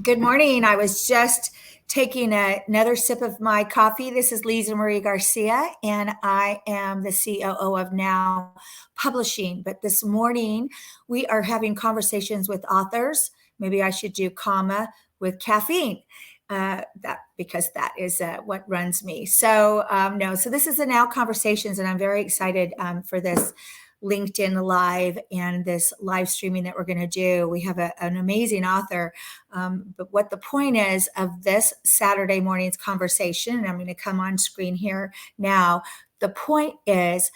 Good morning. I was just taking another sip of my coffee. This is Lisa Marie Garcia, and I am the COO of Now Publishing. But this morning, we are having conversations with authors. Maybe I should do comma with caffeine. That because that is what runs me. So this is the Now Conversations, and I'm very excited for this LinkedIn Live and this live streaming that we're going to do. We have an amazing author. But what the point is of this Saturday morning's conversation, and I'm going to come on screen here now, the point is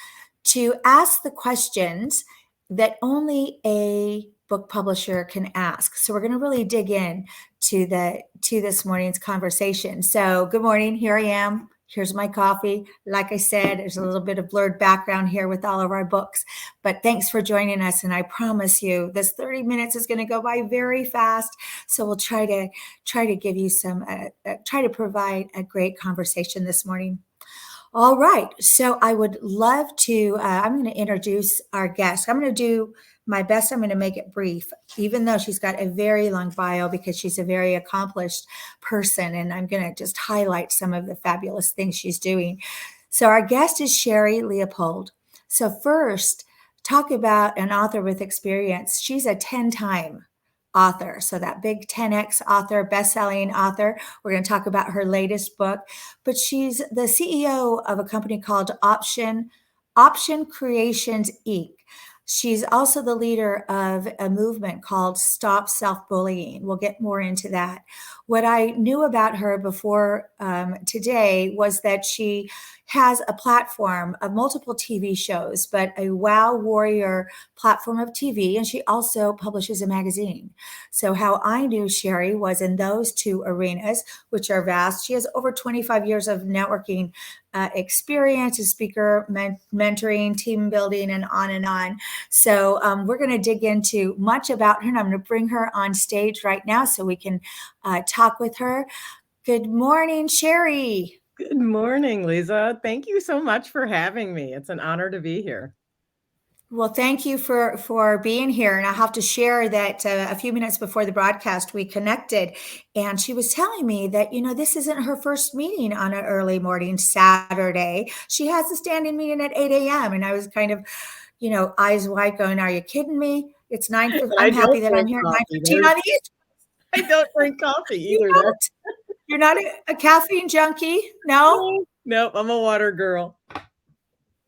to ask the questions that only a book publisher can ask. So we're going to really dig in to this morning's conversation. So good morning. Here I am. Here's my coffee. Like I said, there's a little bit of blurred background here with all of our books, but thanks for joining us. And I promise you this 30 minutes is going to go by very fast. So we'll try to give you try to provide a great conversation this morning. All right. So I would love to, I'm going to introduce our guest. I'm going to do my best. I'm going to make it brief, even though she's got a very long bio because she's a very accomplished person. And I'm going to just highlight some of the fabulous things she's doing. So our guest is Sherri Leopold. So first, talk about an author with experience. She's a 10-time author. So that big 10X author, best-selling author. We're going to talk about her latest book, but she's the CEO of a company called Option Creations Inc. She's also the leader of a movement called Stop Self-Bullying. We'll get more into that. What I knew about her before today was that she has a platform of multiple TV shows, but a Wow Warrior platform of TV, and she also publishes a magazine. So how I knew Sherri was in those two arenas, which are vast. She has over 25 years of networking experience, a speaker, mentoring, team building, and on and on. So we're going to dig into much about her, and I'm going to bring her on stage right now so we can talk with her. Good morning, Sherri. Good morning, Lisa. Thank you so much for having me. It's an honor to be here. Well, thank you for being here. And I have to share that a few minutes before the broadcast, we connected, and she was telling me that, this isn't her first meeting on an early morning Saturday. She has a standing meeting at 8 a.m. And I was kind of, eyes wide going, are you kidding me? It's 9:50. I'm happy that I'm here at 9:15 on the East. I don't drink coffee either. You're not a caffeine junkie? No? Nope, I'm a water girl.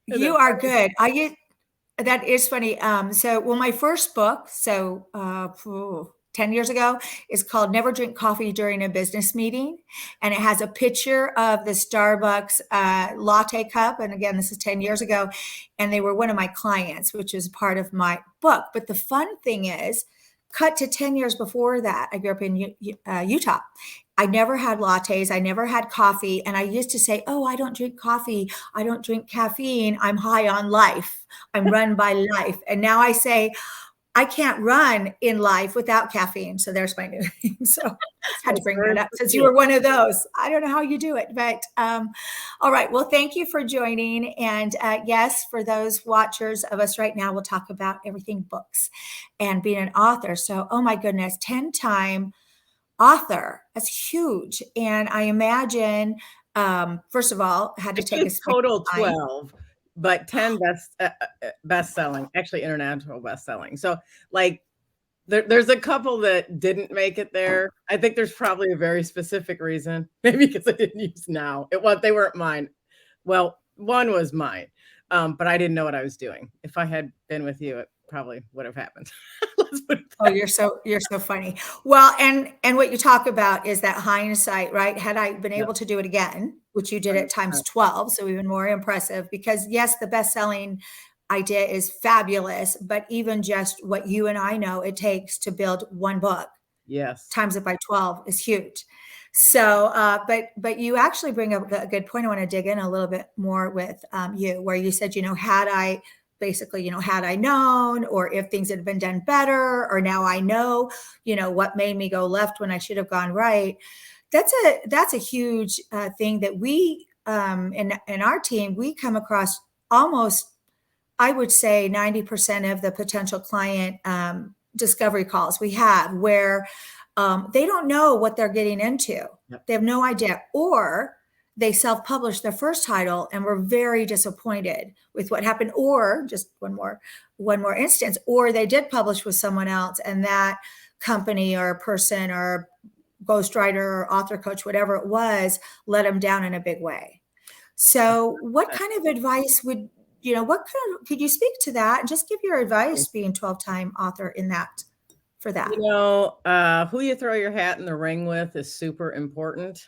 You are good. That is funny. My first book, 10 years ago, is called Never Drink Coffee During a Business Meeting. And it has a picture of the Starbucks latte cup. And again, this is 10 years ago. And they were one of my clients, which is part of my book. But the fun thing is, cut to 10 years before that, I grew up in Utah. I never had lattes. I never had coffee. And I used to say, oh, I don't drink coffee. I don't drink caffeine. I'm high on life. I'm run by life. And now I say, I can't run in life without caffeine. So there's my new thing. So I had to bring that up since you were one of those. I don't know how you do it, but all right. Well, thank you for joining. And yes, for those watchers of us right now, we'll talk about everything books and being an author. So, oh my goodness, 10-time author. That's huge. And I imagine, first of all, had to take a total 12, but 10 best-selling, actually international best-selling. So like there's a couple that didn't make it there. I think there's probably a very specific reason, maybe because I didn't use Now. They weren't mine. Well, one was mine, but I didn't know what I was doing. If I had been with you, it probably would have happened. Oh, you're so funny. Well, and what you talk about is that hindsight, right? Had I been able to do it again, which you did at times 12, so even more impressive, because yes, the best-selling idea is fabulous, but even just what you and I know it takes to build one book, yes, times it by 12 is huge. So, but you actually bring up a good point. I want to dig in a little bit more with you, where you said, had I known, or if things had been done better, or now I know, what made me go left when I should have gone right. That's a huge thing that we, in our team, we come across almost, I would say 90% of the potential client discovery calls we have where they don't know what they're getting into. Yep. They have no idea. Or they self-published their first title and were very disappointed with what happened. Or just one more instance, or they did publish with someone else and that company or person or ghostwriter or author coach, whatever it was, let them down in a big way. So what kind of advice would, could you speak to that and just give your advice being 12-time author in that, for that? Who you throw your hat in the ring with is super important.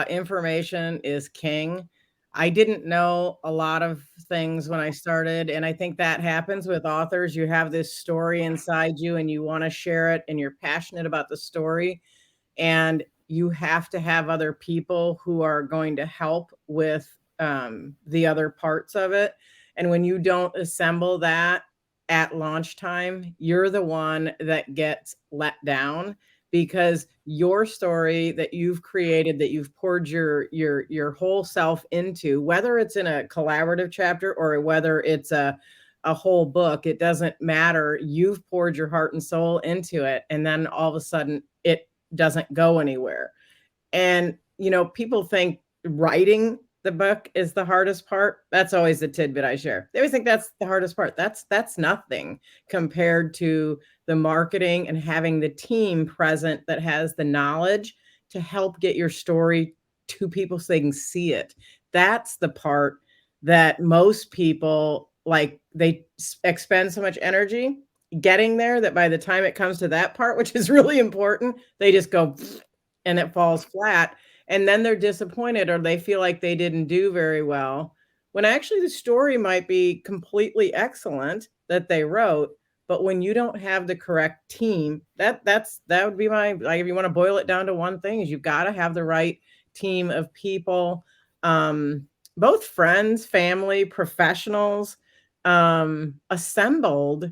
Information is king. I didn't know a lot of things when I started, and I think that happens with authors. You have this story inside you and you want to share it and you're passionate about the story, and you have to have other people who are going to help with the other parts of it. And when you don't assemble that at launch time, you're the one that gets let down, because your story that you've created, that you've poured your whole self into, whether it's in a collaborative chapter or whether it's a whole book, it doesn't matter. You've poured your heart and soul into it, and then all of a sudden it doesn't go anywhere. And people think writing the book is the hardest part. That's always the tidbit I share. They always think that's the hardest part. That's nothing compared to the marketing and having the team present that has the knowledge to help get your story to people so they can see it. That's the part that most people, like, they expend so much energy getting there that by the time it comes to that part, which is really important, they just go and it falls flat. And then they're disappointed or they feel like they didn't do very well, when actually the story might be completely excellent that they wrote. But when you don't have the correct team, that would be my, like, if you want to boil it down to one thing, is you've got to have the right team of people, both friends, family, professionals, assembled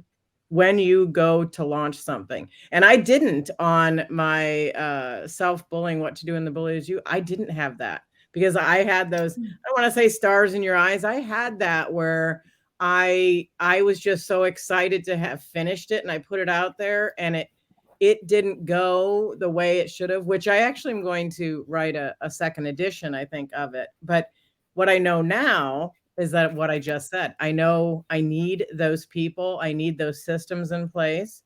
when you go to launch something. And I didn't, on my self-bullying, what to do in the bully is you, I didn't have that, because I had those, I don't want to say stars in your eyes. I had that where I was just so excited to have finished it, and I put it out there, and it didn't go the way it should have, which I actually am going to write a second edition, I think, of it. But what I know now is that what I just said, I know I need those people. I need those systems in place.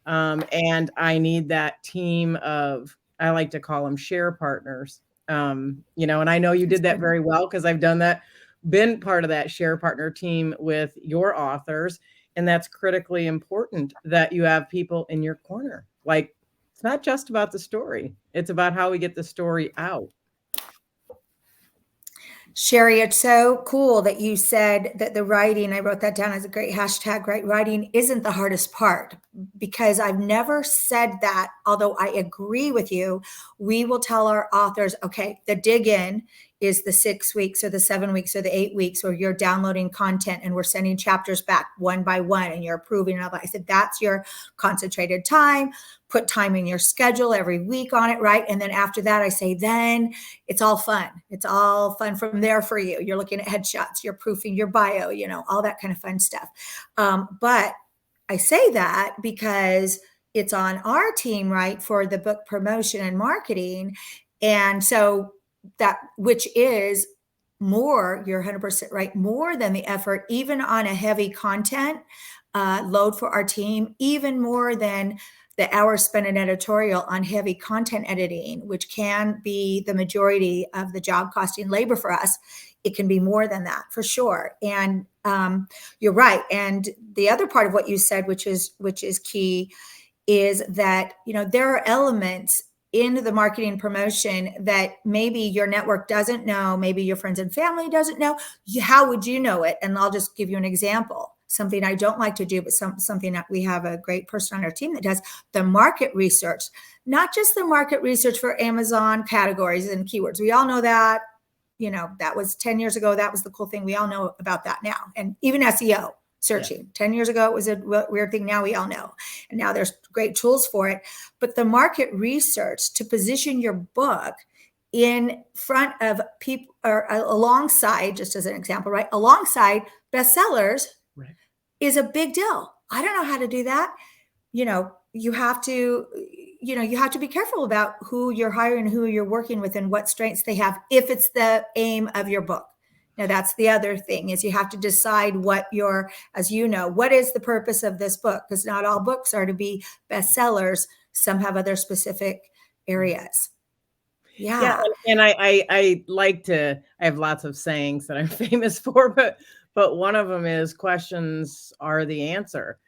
And I need that team of, I like to call them share partners. And I know you did that very well, because I've done that, been part of that share partner team with your authors. And that's critically important, that you have people in your corner. Like, it's not just about the story. It's about how we get the story out. Sherri, it's so cool that you said that the writing, I wrote that down as a great hashtag, right? Writing isn't the hardest part, because I've never said that, although I agree with you. We will tell our authors, okay, the dig in is the 6 weeks or the 7 weeks or the 8 weeks, or you're downloading content and we're sending chapters back one by one and you're approving and all that. I said, that's your concentrated time. Put time in your schedule every week on it, right? And then after that, I say, then it's all fun. It's all fun from there for you. You're looking at headshots, you're proofing your bio, all that kind of fun stuff. But I say that because it's on our team, right, for the book promotion and marketing. And so that, which is more, you're 100% right, more than the effort, even on a heavy content load for our team, even more than the hours spent in editorial on heavy content editing, which can be the majority of the job costing labor for us. It can be more than that, for sure. And you're right. And the other part of what you said, which is key, is that there are elements in the marketing promotion that maybe your network doesn't know, maybe your friends and family doesn't know. How would you know it? And I'll just give you an example. Something I don't like to do, but something that we have a great person on our team that does, the market research, not just the market research for Amazon categories and keywords. We all know that, that was 10 years ago. That was the cool thing. We all know about that now. And even SEO searching. Yeah. 10 years ago, it was a weird thing. Now we all know. And now there's great tools for it. But the market research to position your book in front of people, or alongside, just as an example, right? Alongside bestsellers, right, is a big deal. I don't know how to do that. you have to, you have to be careful about who you're hiring, who you're working with, and what strengths they have, if it's the aim of your book. Now, that's the other thing, is you have to decide what your, as you know, what is the purpose of this book? Because not all books are to be bestsellers. Some have other specific areas. Yeah, Yeah. and I like to, I have lots of sayings that I'm famous for, but one of them is questions are the answer,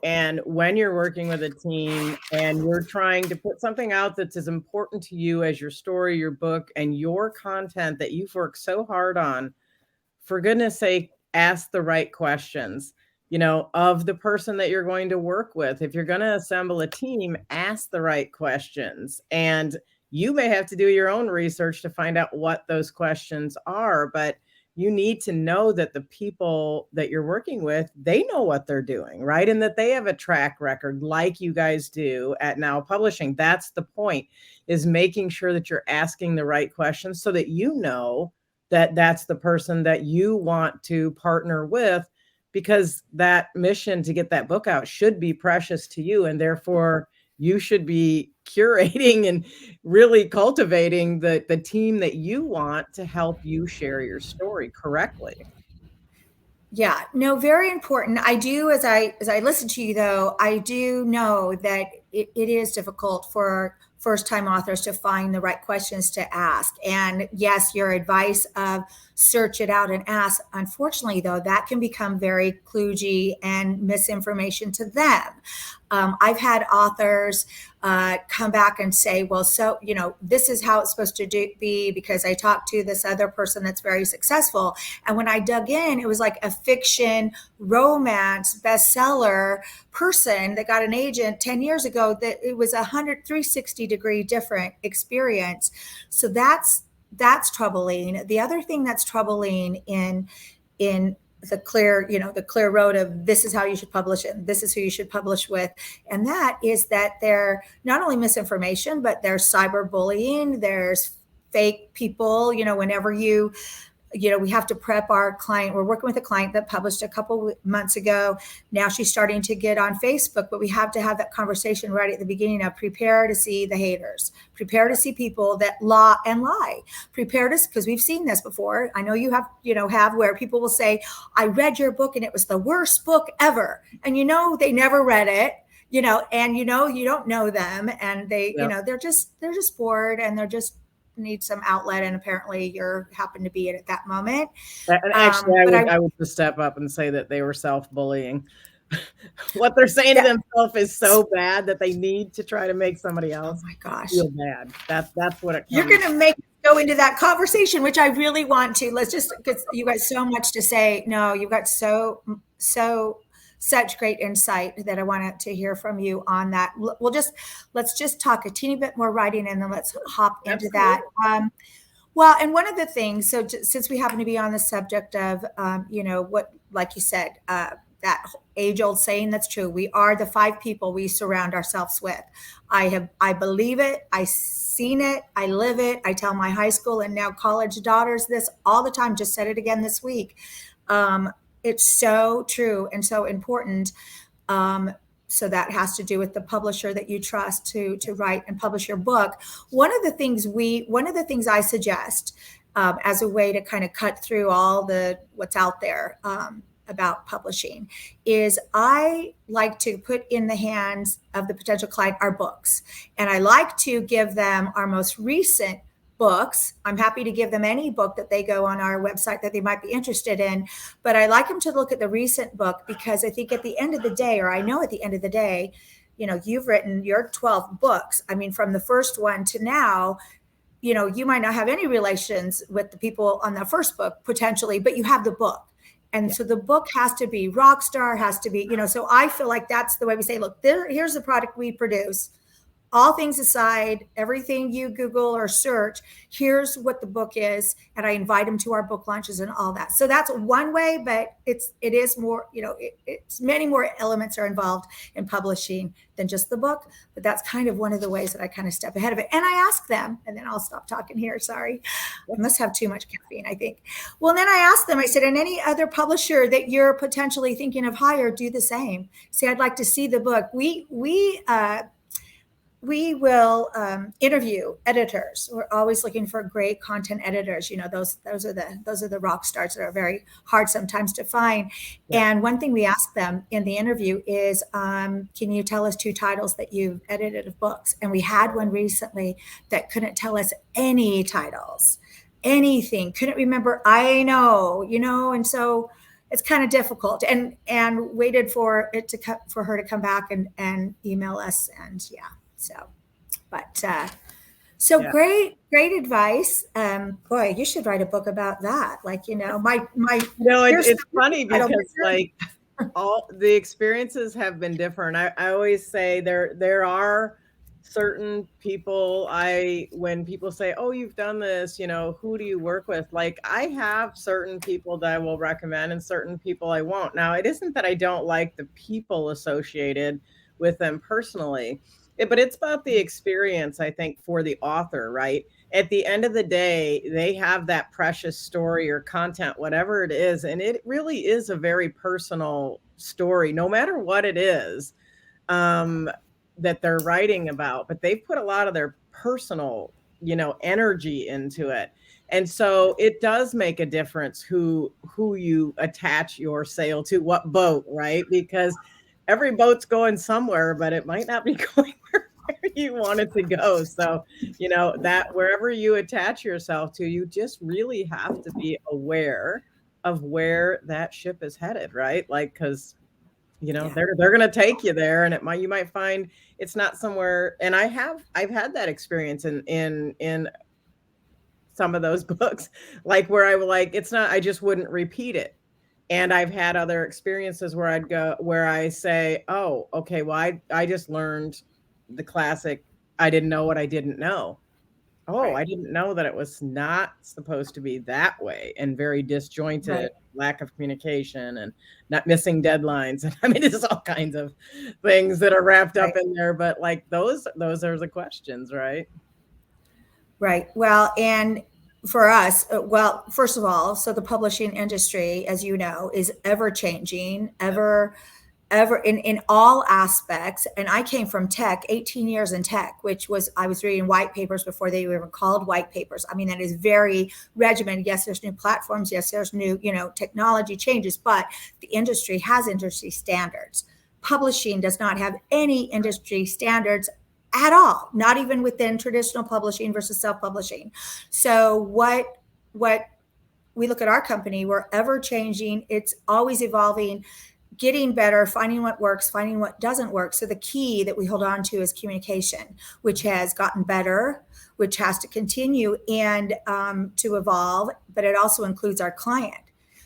and when you're working with a team and you're trying to put something out that's as important to you as your story, your book, and your content that you've worked so hard on, for goodness sake, ask the right questions, of the person that you're going to work with. If you're going to assemble a team, ask the right questions. And you may have to do your own research to find out what those questions are, but you need to know that the people that you're working with, they know what they're doing, right? And that they have a track record like you guys do at Now Publishing. That's the point, is making sure that you're asking the right questions so that that that's the person that you want to partner with, because that mission to get that book out should be precious to you. And therefore, you should be curating and really cultivating the team that you want to help you share your story correctly. Yeah, no, very important. I do, as I listen to you though, I do know that it is difficult for first time authors to find the right questions to ask. And yes, your advice of search it out and ask, unfortunately though, that can become very kludgy and misinformation to them. I've had authors come back and say, well, so, this is how it's supposed to be because I talked to this other person that's very successful. And when I dug in, it was like a fiction romance bestseller person that got an agent 10 years ago, that it was 360-degree different experience. So that's troubling. The other thing that's troubling in the clear road of this is how you should publish it, and this is who you should publish with, and that is that they're not only misinformation, but there's cyberbullying, there's fake people. Whenever we have to prep our client. We're working with a client that published a couple months ago. Now she's starting to get on Facebook, but we have to have that conversation right at the beginning of prepare to see the haters, prepare to see people that lie, prepare to, because we've seen this before. I know you have where people will say, I read your book and it was the worst book ever. And they never read it. And you don't know them, and they, Yep. they're just bored, and they're just need some outlet, and apparently you happen to be it at that moment. And actually, But I would just step up and say that they were self-bullying. What they're saying to themselves is so bad that they need to try to make somebody else oh my gosh, feel bad. That's what it comes. You're going to make go into that conversation, which I really want to. Let's just, because you got so much to say. No, you've got such great insight that I wanted to hear from you on that. Let's just talk a teeny bit more writing, and then let's hop into that. Well, and one of the things, so since we happen to be on the subject of, what, like you said, that age old saying that's true. We are the 5 people we surround ourselves with. I believe it. I've seen it. I live it. I tell my high school and now college daughters this all the time. Just said it again this week. It's so true and so important. So that has to do with the publisher that you trust to write and publish your book. One of the things I suggest as a way to kind of cut through all what's out there about publishing is I like to put in the hands of the potential client our books, and I like to give them our most recent books. I'm happy to give them any book that they go on our website that they might be interested in, but I like them to look at the recent book, because I think at the end of the day, or I know at the end of the day, you've written your 12 books. I mean, from the first one to now, you might not have any relations with the people on the first book potentially, but you have the book. And so the book has to be rock star, has to be, so I feel like that's the way we say, look, here's the product we produce. all things aside, everything you Google or search, here's what the book is. And I invite them to our book launches and all that. So that's one way, but it is more, it's many more elements are involved in publishing than just the book. But that's kind of one of the ways that I kind of step ahead of it. And I ask them, and then I'll stop talking here. Sorry. I must have too much caffeine, I think. Well, then I asked them, I said, and any other publisher that you're potentially thinking of hire, do the same. Say, I'd like to see the book. We will interview editors. We're always looking for great content editors. Those are the rock stars that are very hard sometimes to find. Yeah. And one thing we ask them in the interview is, can you tell us 2 titles that you've edited of books? And we had one recently that couldn't tell us any titles, anything, couldn't remember. I know, and so it's kind of difficult. And waited for her to come back and email us, and yeah. So great advice. Boy, you should write a book about that. It's funny because all the experiences have been different. I always say there are certain people when people say, oh, you've done this, who do you work with? I have certain people that I will recommend and certain people I won't. Now, it isn't that I don't like the people associated with them personally. But it's about the experience, I think, for the author, right? At the end of the day, they have that precious story or content, whatever it is. And it really is a very personal story, no matter what it is that they're writing about. But they've put a lot of their personal, energy into it. And so it does make a difference who you attach your sail to, what boat, right? Because every boat's going somewhere, but it might not be going where you want it to go. So, that wherever you attach yourself to, you just really have to be aware of where that ship is headed, right? Because, they're going to take you there, and you might find it's not somewhere. And I've had that experience in some of those books, where I just wouldn't repeat it. And I've had other experiences where I say, oh, okay, well, I just learned the classic, I didn't know what I didn't know. Oh, right. I didn't know that it was not supposed to be that way, and very disjointed, right. Lack of communication and not missing deadlines. I mean, there's all kinds of things that are wrapped up in there, but those are the questions, right? Right. Well, and for us, first of all, so the publishing industry, as you know, is ever changing, ever in all aspects. And I came from tech, 18 years in tech, I was reading white papers before they were even called white papers. I mean, that is very regimented. Yes, there's new platforms. Yes, there's new, technology changes, but the industry has industry standards. Publishing does not have any industry standards at all, not even within traditional publishing versus self-publishing. So what we look at our company, we're ever changing. It's always evolving, getting better, finding what works, finding what doesn't work. So the key that we hold on to is communication, which has gotten better, which has to continue and to evolve, but it also includes our client.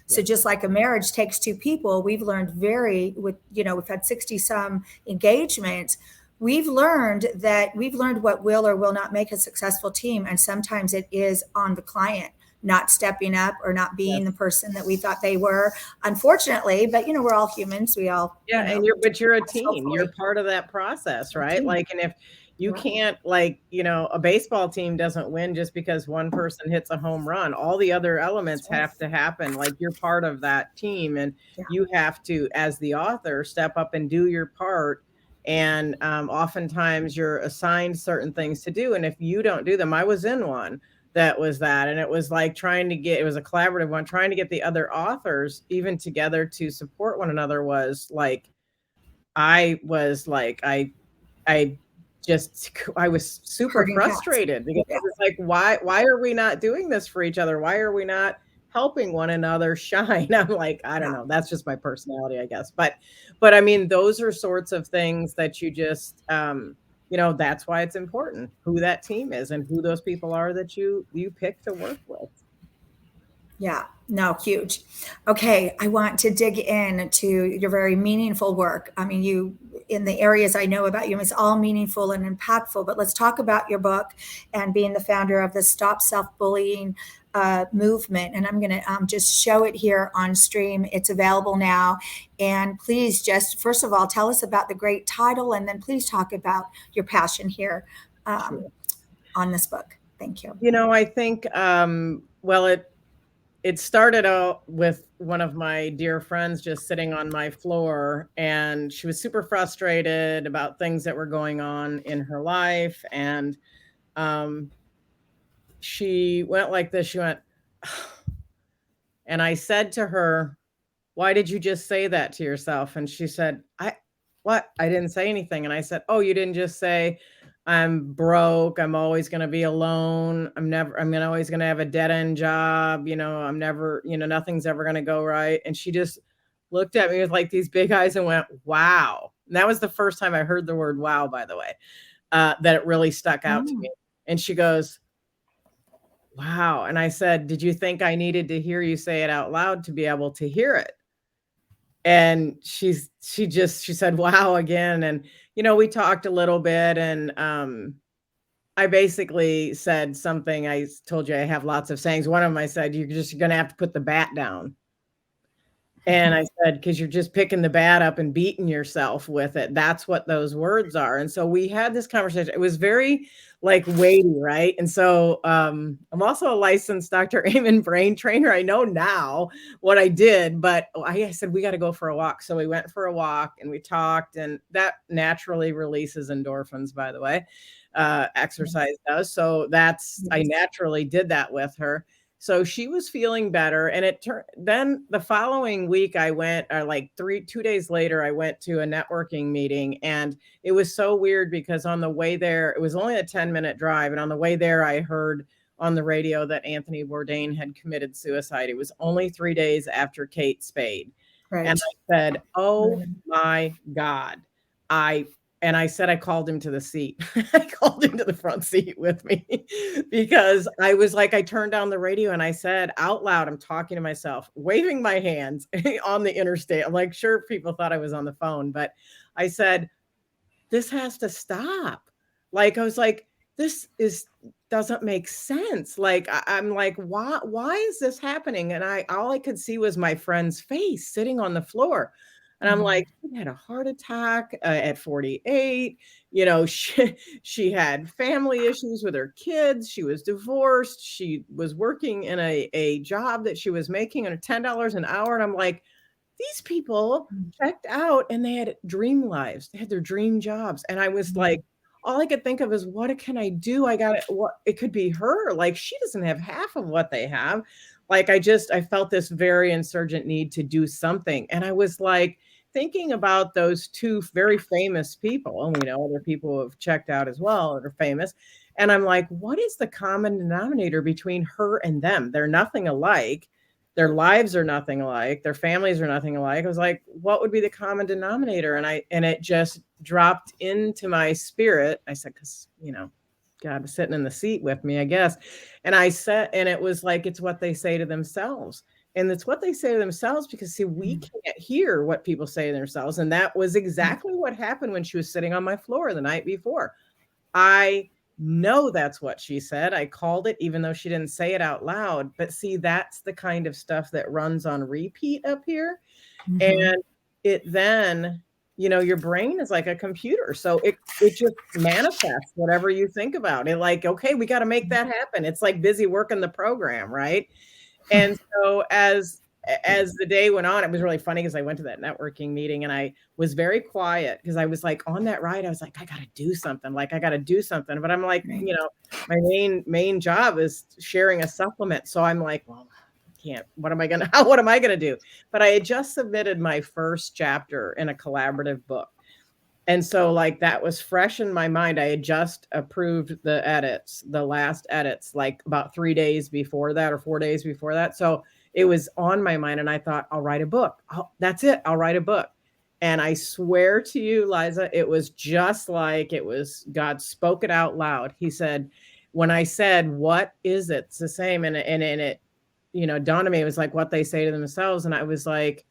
So just like a marriage takes 2 people, we've learned we've had 60 some engagements. We've learned what will or will not make a successful team. And sometimes it is on the client not stepping up or not being the person that we thought they were, unfortunately. But, we're all humans. We all. Yeah. But you're a team. You're part of that process, right? And if you can't, a baseball team doesn't win just because one person hits a home run. All the other elements have to happen. You're part of that team, and you have to, as the author, step up and do your part. And oftentimes you're assigned certain things to do. And if you don't do them, I was in one that was that. And it was it was a collaborative one, trying to get the other authors even together to support one another I was super frustrated because it's why are we not doing this for each other? Why are we not helping one another shine? I'm I don't know. That's just my personality, I guess. But I mean, those are sorts of things that you just, that's why it's important who that team is and who those people are that you pick to work with. Yeah, no, huge. Okay. I want to dig into your very meaningful work. I mean, in the areas I know about you. It's all meaningful and impactful. But let's talk about your book and being the founder of the Stop Self-Bullying movement. And I'm going to just show it here on stream. It's available now. And please just, first of all, tell us about the great title, and then please talk about your passion here on this book. Thank you. I think, well, it started out with one of my dear friends just sitting on my floor, and she was super frustrated about things that were going on in her life. And she went like this. She went, and I said to her, "Why did you just say that to yourself?" And she said, what? I didn't say anything. And I said, "Oh, you didn't just say, I'm broke. I'm always going to be alone. I'm always going to have a dead end job. I'm never, nothing's ever going to go right." And she just looked at me with like these big eyes and went, "Wow." And that was the first time I heard the word "wow," by the way, that it really stuck out to me. And she goes, "Wow." And I said, "Did you think I needed to hear you say it out loud to be able to hear it?" And she said, "Wow," again. And, we talked a little bit, and I basically said something. I told you I have lots of sayings. One of them, I said, "You're just going to have to put the bat down." And I said, "Because you're just picking the bat up and beating yourself with it. That's what those words are." And so we had this conversation. It was very like weighty, right? And so I'm also a licensed Dr. Amen brain trainer. I know now what I did, but I said, "We got to go for a walk." So we went for a walk and we talked, and that naturally releases endorphins, by the way. Exercise does. So I naturally did that with her. So she was feeling better. And then the following week I went, or like 2 days later, I went to a networking meeting, and it was so weird because on the way there, it was only a 10-minute drive. And on the way there, I heard on the radio that Anthony Bourdain had committed suicide. It was only 3 days after Kate Spade. Right. And I said, "Oh my God." And I said, I called him to the seat. I called him to the front seat with me because I was like, I turned down the radio and I said out loud, I'm talking to myself, waving my hands on the interstate. I'm like, sure, people thought I was on the phone, but I said, "This has to stop." Like, I was like, this doesn't make sense. Like, I'm like, why is this happening? And all I could see was my friend's face sitting on the floor. And I'm like, she had a heart attack at 48. She had family issues with her kids. She was divorced. She was working in a job that she was making at $10 an hour. And I'm like, these people checked out and they had dream lives. They had their dream jobs. And I was like, all I could think of is, what can I do? It could be her. Like, she doesn't have half of what they have. Like, I felt this very insurgent need to do something. And I was like, thinking about those two very famous people, and we know other people who have checked out as well that are famous. And I'm like, what is the common denominator between her and them? They're nothing alike. Their lives are nothing alike. Their families are nothing alike. I was like, what would be the common denominator? And it just dropped into my spirit. I said, because, God was sitting in the seat with me, I guess. And I said, and it was like, it's what they say to themselves. And it's what they say to themselves because, see, we can't hear what people say to themselves. And that was exactly what happened when she was sitting on my floor the night before. I know that's what she said. I called it, even though she didn't say it out loud. But see, that's the kind of stuff that runs on repeat up here. And it then, your brain is like a computer. So it just manifests whatever you think about. It like, okay, we got to make that happen. It's like busy working the program, right? And so as the day went on, it was really funny because I went to that networking meeting and I was very quiet because I was like on that ride. I was like, I got to do something. Like, I got to do something. But I'm like, my main job is sharing a supplement. So I'm like, well, I can't. What am I going to do? But I had just submitted my first chapter in a collaborative book. And so like that was fresh in my mind. I had just approved the last edits, like about 3 days before that or 4 days before that. So it was on my mind and I thought, I'll write a book. That's it. I'll write a book. And I swear to you, Liza, it was just like God spoke it out loud. He said, when I said, what is it? It's the same. And it, dawned on me, it was like what they say to themselves. And I was like,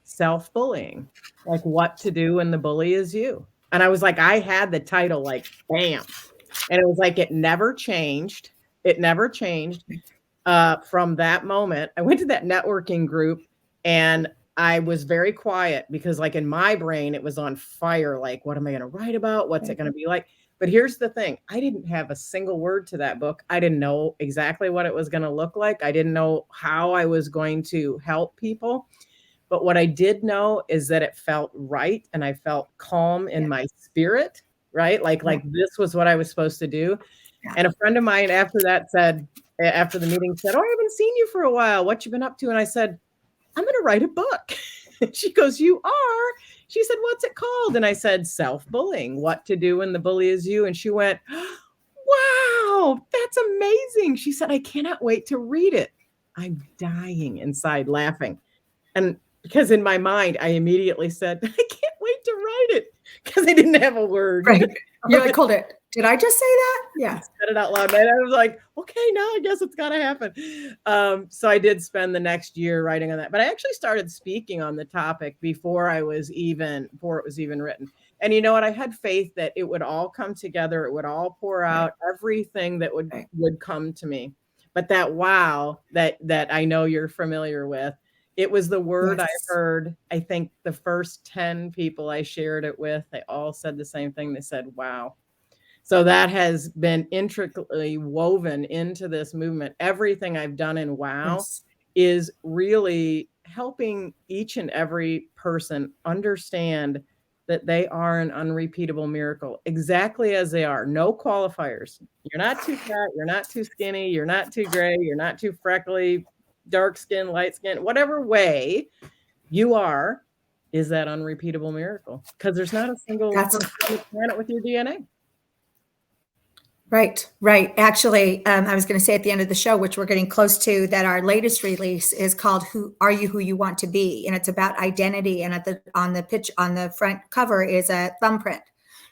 self-bullying, like what to do when the bully is you. And I was like, I had the title like, bam. And it was like, it never changed. It never changed. From that moment, I went to that networking group and I was very quiet because like in my brain, it was on fire. Like, what am I going to write about? What's it going to be like? But here's the thing. I didn't have a single word to that book. I didn't know exactly what it was going to look like. I didn't know how I was going to help people. But what I did know is that it felt right. And I felt calm in my spirit, right? Like this was what I was supposed to do. And a friend of mine after that said, after the meeting said, oh, I haven't seen you for a while. What you been up to? And I said, I'm going to write a book. She goes, you are? She said, what's it called? And I said, self-bullying, what to do when the bully is you. And she went, wow, that's amazing. She said, I cannot wait to read it. I'm dying inside laughing. And because in my mind, I immediately said, I can't wait to write it because I didn't have a word. Right. You're like, hold it. Did I just say that? Yeah. I said it out loud. And I was like, okay, now I guess it's got to happen. So I did spend the next year writing on that. But I actually started speaking on the topic before it was even written. And you know what? I had faith that it would all come together. It would all pour out everything that would come to me. But that wow that I know you're familiar with, it was the word I heard. I think the first 10 people I shared it with, they all said the same thing. They said, wow. So that has been intricately woven into this movement. Everything I've done in WOW is really helping each and every person understand that they are an unrepeatable miracle, exactly as they are. No qualifiers. You're not too fat. You're not too skinny. You're not too gray. You're not too freckly, dark skin, light skin, whatever way you are is that unrepeatable miracle. Because there's not a single person on the planet with your DNA. Right. Actually, I was going to say at the end of the show, which we're getting close to, that our latest release is called "Who Are You? Who You Want to Be?" and it's about identity. And on the front cover is a thumbprint.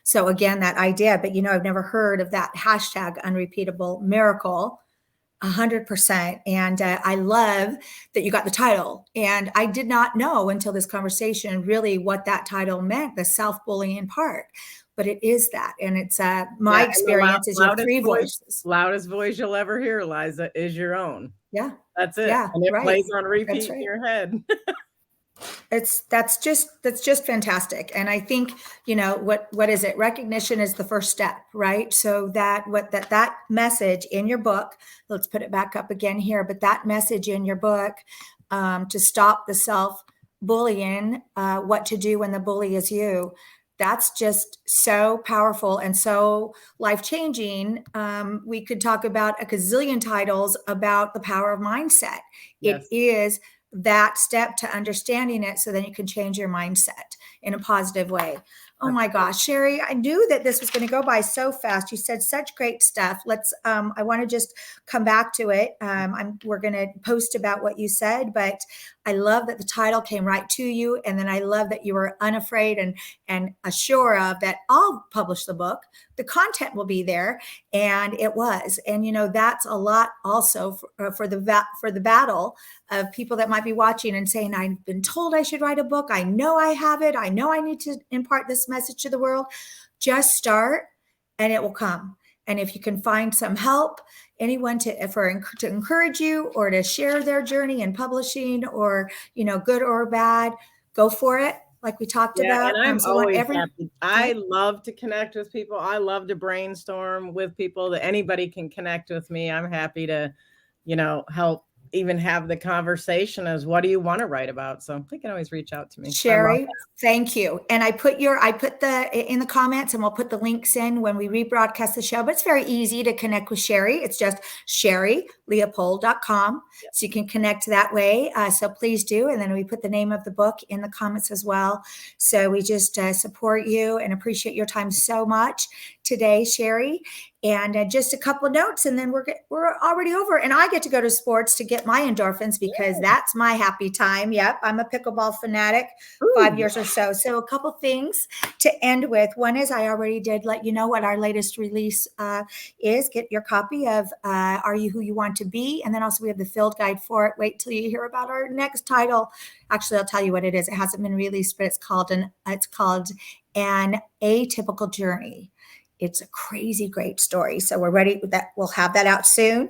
So again, that idea. But I've never heard of that hashtag unrepeatable miracle. 100%. And I love that you got the title. And I did not know until this conversation really what that title meant, the self-bullying part. But it is that. And it's my experience is your three voices. Loudest voice you'll ever hear, Liza, is your own. Yeah. That's it. Yeah, and it plays on repeat in your head. That's just fantastic. And I think, what is it? Recognition is the first step, right? So that message in your book, let's put it back up again here, but that message in your book, to stop the self-bullying, what to do when the bully is you, that's just so powerful and so life-changing. We could talk about a gazillion titles about the power of mindset. Yes. It is that step to understanding it so then you can change your mindset in a positive way. Oh my gosh, Sherri, I knew that this was going to go by so fast. You said such great stuff. I want to just come back to it. We're going to post about what you said, but I love that the title came right to you. And then I love that you were unafraid and assured of that I'll publish the book. The content will be there. And it was. And, that's a lot also for the battle of people that might be watching and saying, I've been told I should write a book. I know I have it. I know I need to impart this message to the world. Just start and it will come. And if you can find some help, anyone to encourage you or to share their journey in publishing or, good or bad, go for it. Like we talked about. And I'm always happy. I love to connect with people. I love to brainstorm with people that anybody can connect with me. I'm happy to, help even have the conversation as what do you want to write about? So they can always reach out to me. Sherri, thank you. And I put in the comments and we'll put the links in when we rebroadcast the show, but it's very easy to connect with Sherri. It's just sherrileopold.com. So you can connect that way. So please do. And then we put the name of the book in the comments as well. So we just support you and appreciate your time so much. today, Sherri. And just a couple of notes, and then we're already over. And I get to go to sports to get my endorphins because that's my happy time. Yep, I'm a pickleball fanatic, 5 years or so. So a couple things to end with. One is I already did let you know what our latest release is. Get your copy of Are You Who You Want to Be? And then also we have the field guide for it. Wait till you hear about our next title. Actually, I'll tell you what it is. It hasn't been released, but it's called An Atypical Journey. It's a crazy great story. So we're ready that we'll have that out soon.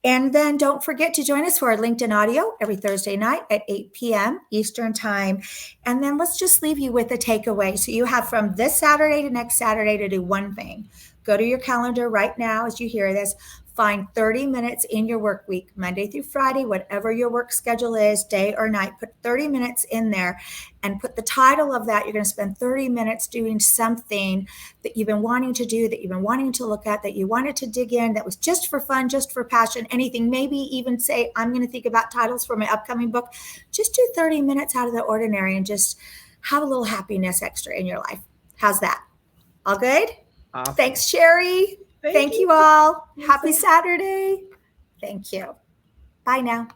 And then don't forget to join us for our LinkedIn audio every Thursday night at 8 p.m. Eastern time. And then let's just leave you with a takeaway. So you have from this Saturday to next Saturday to do one thing. Go to your calendar right now as you hear this. Find 30 minutes in your work week, Monday through Friday, whatever your work schedule is, day or night. Put 30 minutes in there and put the title of that. You're going to spend 30 minutes doing something that you've been wanting to do, that you've been wanting to look at, that you wanted to dig in, that was just for fun, just for passion, anything. Maybe even say, I'm going to think about titles for my upcoming book. Just do 30 minutes out of the ordinary and just have a little happiness extra in your life. How's that? All good? Awesome. Thanks, Sherri. Thank you all. Happy Saturday. Thank you. Bye now.